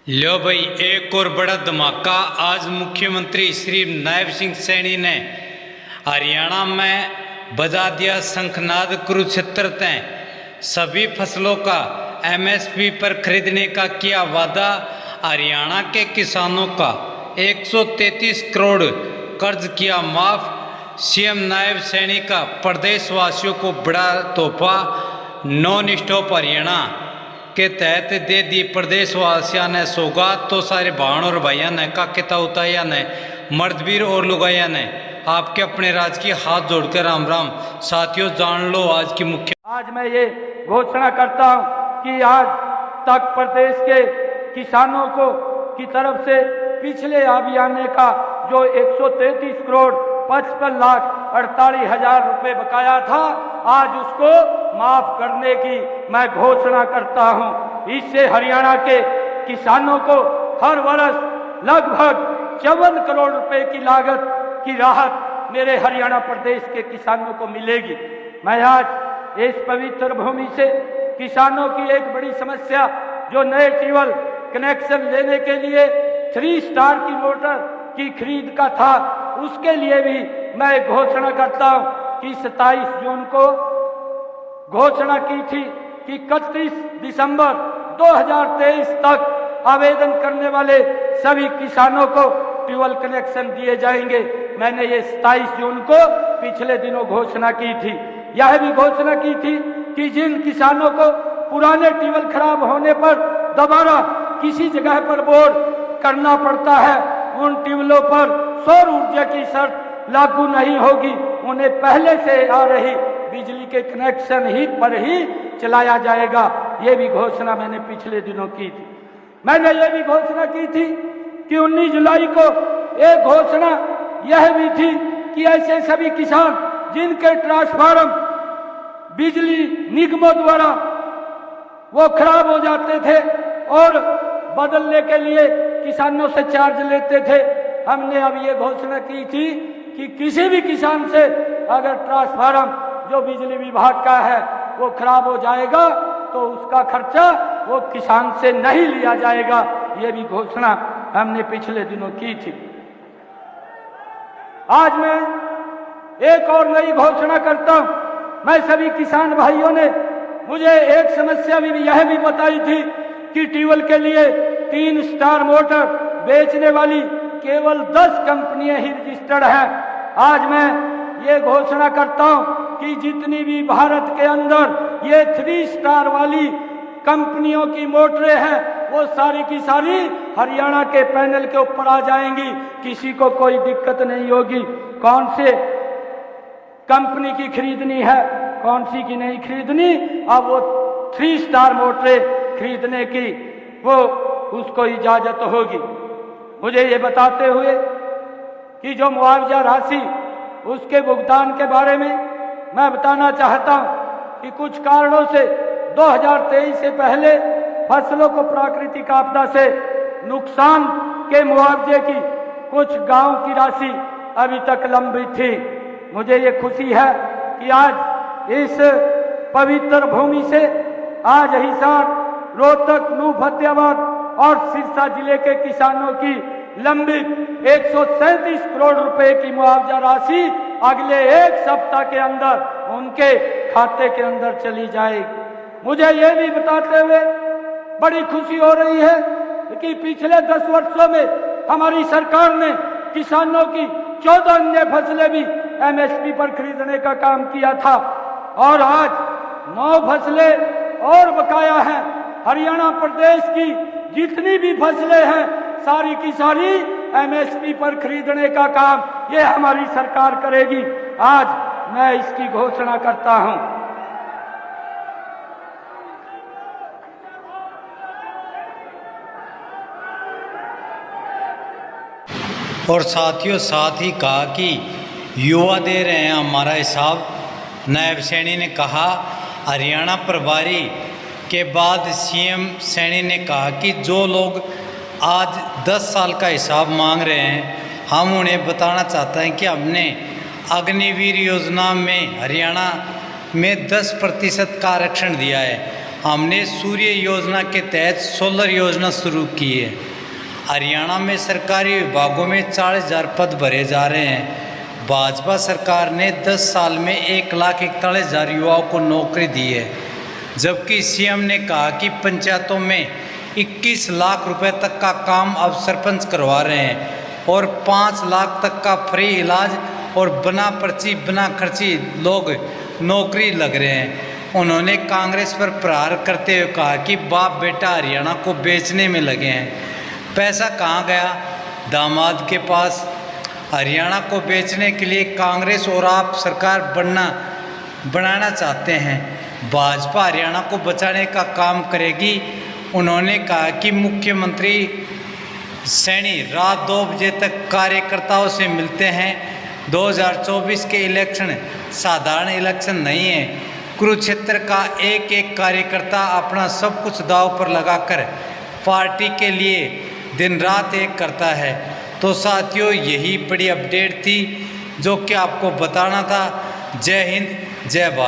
लो भाई, एक और बड़ा धमाका। आज मुख्यमंत्री श्री नायब सिंह सैनी ने हरियाणा में बजा दिया शंखनाद। कुरुक्षेत्र तय सभी फसलों का एमएसपी पर खरीदने का किया वादा। हरियाणा के किसानों का 133 करोड़ कर्ज किया माफ। सीएम नायब सैनी का प्रदेशवासियों को बड़ा तोहफा। नॉन स्टॉप हरियाणा के तहत दे दी प्रदेशवासियों ने सौगात। तो सारे बहन और भाइयों ने काकेता उताया ने मर्दवीर और लुगाइया ने आपके अपने राज की हाथ जोड़कर राम राम। साथियों, जान लो आज की मुख्य। आज मैं ये घोषणा करता हूँ कि आज तक प्रदेश के किसानों को की तरफ से पिछले अभियान का जो 133 करोड़ 55 लाख 48 हजार रुपये बकाया था, आज उसको माफ करने की मैं घोषणा करता हूं। इससे हरियाणा के किसानों को हर वर्ष लगभग 54 करोड़ रुपए की लागत की राहत मेरे हरियाणा प्रदेश के किसानों को मिलेगी। मैं आज इस पवित्र भूमि से किसानों की एक बड़ी समस्या जो नए ट्यूबवेल कनेक्शन लेने के लिए 3 स्टार की मोटर की खरीद का था, उसके लिए भी मैं घोषणा करता हूं कि 27 जून को घोषणा की थी कि 31 दिसंबर 2023 तक आवेदन करने वाले सभी किसानों को ट्यूबवेल कनेक्शन दिए जाएंगे। मैंने ये 27 जून को पिछले दिनों घोषणा की थी। यह भी घोषणा की थी कि जिन किसानों को पुराने ट्यूबवेल खराब होने पर दोबारा किसी जगह पर बोर करना पड़ता है, उन ट्यूबवेलों पर सौर ऊर्जा की शर्त लागू नहीं होगी। उन्हें पहले से आ रही बिजली के कनेक्शन ही पर ही चलाया जाएगा। ये भी घोषणा मैंने पिछले दिनों की थी। मैंने ये भी घोषणा की थी कि 19 जुलाई को एक घोषणा यह भी थी कि ऐसे सभी किसान जिनके ट्रांसफार्मर बिजली निगमों द्वारा वो खराब हो जाते थे और बदलने के लिए किसानों से चार्ज लेते थे, हमने अब ये घोषणा की थी कि किसी भी किसान से अगर ट्रांसफार्मर जो बिजली विभाग का है वो खराब हो जाएगा तो उसका खर्चा वो किसान से नहीं लिया जाएगा। ये भी घोषणा हमने पिछले दिनों की थी। आज मैं एक और नई घोषणा करता हूं। मैं सभी किसान भाइयों ने मुझे एक समस्या भी यह भी बताई थी कि ट्यूबवेल के लिए 3 स्टार मोटर बेचने वाली केवल 10 कंपनियां ही रजिस्टर्ड हैं। आज मैं ये घोषणा करता हूं कि जितनी भी भारत के अंदर ये 3 स्टार वाली कंपनियों की मोटरें हैं वो सारी की सारी हरियाणा के पैनल के ऊपर आ जाएंगी। किसी को कोई दिक्कत नहीं होगी कौन से कंपनी की खरीदनी है, कौन सी की नहीं खरीदनी। अब वो 3 स्टार मोटरें खरीदने की वो उसको इजाजत होगी। मुझे ये बताते हुए कि जो मुआवजा राशि उसके भुगतान के बारे में मैं बताना चाहता हूं कि कुछ कारणों से 2023 से पहले फसलों को प्राकृतिक आपदा से नुकसान के मुआवजे की कुछ गांव की राशि अभी तक लंबित थी। मुझे ये खुशी है कि आज इस पवित्र भूमि से आज हिसार, रोहतक, नूह, फतेहाबाद और सिरसा जिले के किसानों की लंबित 137 करोड़ रुपए की मुआवजा राशि अगले 1 सप्ताह के अंदर उनके खाते के अंदर चली जाएगी। मुझे ये भी बताते हुए बड़ी खुशी हो रही है कि पिछले 10 वर्षों में हमारी सरकार ने किसानों की 14 अन्य फसलें भी एमएसपी पर खरीदने का काम किया था और आज 9 फसलें और बकाया हैं। हरियाणा प्रदेश की जितनी भी फसलें हैं सारी की सारी एमएसपी पर खरीदने का काम ये हमारी सरकार करेगी। आज मैं इसकी घोषणा करता हूं। और साथियों, साथ ही कहा कि युवा दे रहे हैं हमारा हिसाब। नायब सैनी ने कहा। हरियाणा प्रभारी के बाद सीएम सैनी ने कहा कि जो लोग आज 10 साल का हिसाब मांग रहे हैं, हम उन्हें बताना चाहते हैं कि हमने अग्निवीर योजना में हरियाणा में 10% का आरक्षण दिया है। हमने सूर्य योजना के तहत सोलर योजना शुरू की है। हरियाणा में सरकारी विभागों में 40,000 पद भरे जा रहे हैं। भाजपा सरकार ने 10 साल में 1,41,000 युवाओं को नौकरी दी है, जबकि सीएम ने कहा कि पंचायतों में 21 लाख रुपए तक का काम अब सरपंच करवा रहे हैं और 5 लाख तक का फ्री इलाज और बिना पर्ची बिना खर्ची लोग नौकरी लग रहे हैं। उन्होंने कांग्रेस पर प्रहार करते हुए कहा कि बाप बेटा हरियाणा को बेचने में लगे हैं। पैसा कहाँ गया? दामाद के पास। हरियाणा को बेचने के लिए कांग्रेस और आप सरकार बनाना चाहते हैं। भाजपा हरियाणा को बचाने का काम करेगी। उन्होंने कहा कि मुख्यमंत्री सैनी रात 2 बजे तक कार्यकर्ताओं से मिलते हैं। 2024 के इलेक्शन साधारण इलेक्शन नहीं है। कुरुक्षेत्र का एक एक कार्यकर्ता अपना सब कुछ दांव पर लगाकर पार्टी के लिए दिन रात एक करता है। तो साथियों, यही बड़ी अपडेट थी जो कि आपको बताना था। जय हिंद, जय भारत।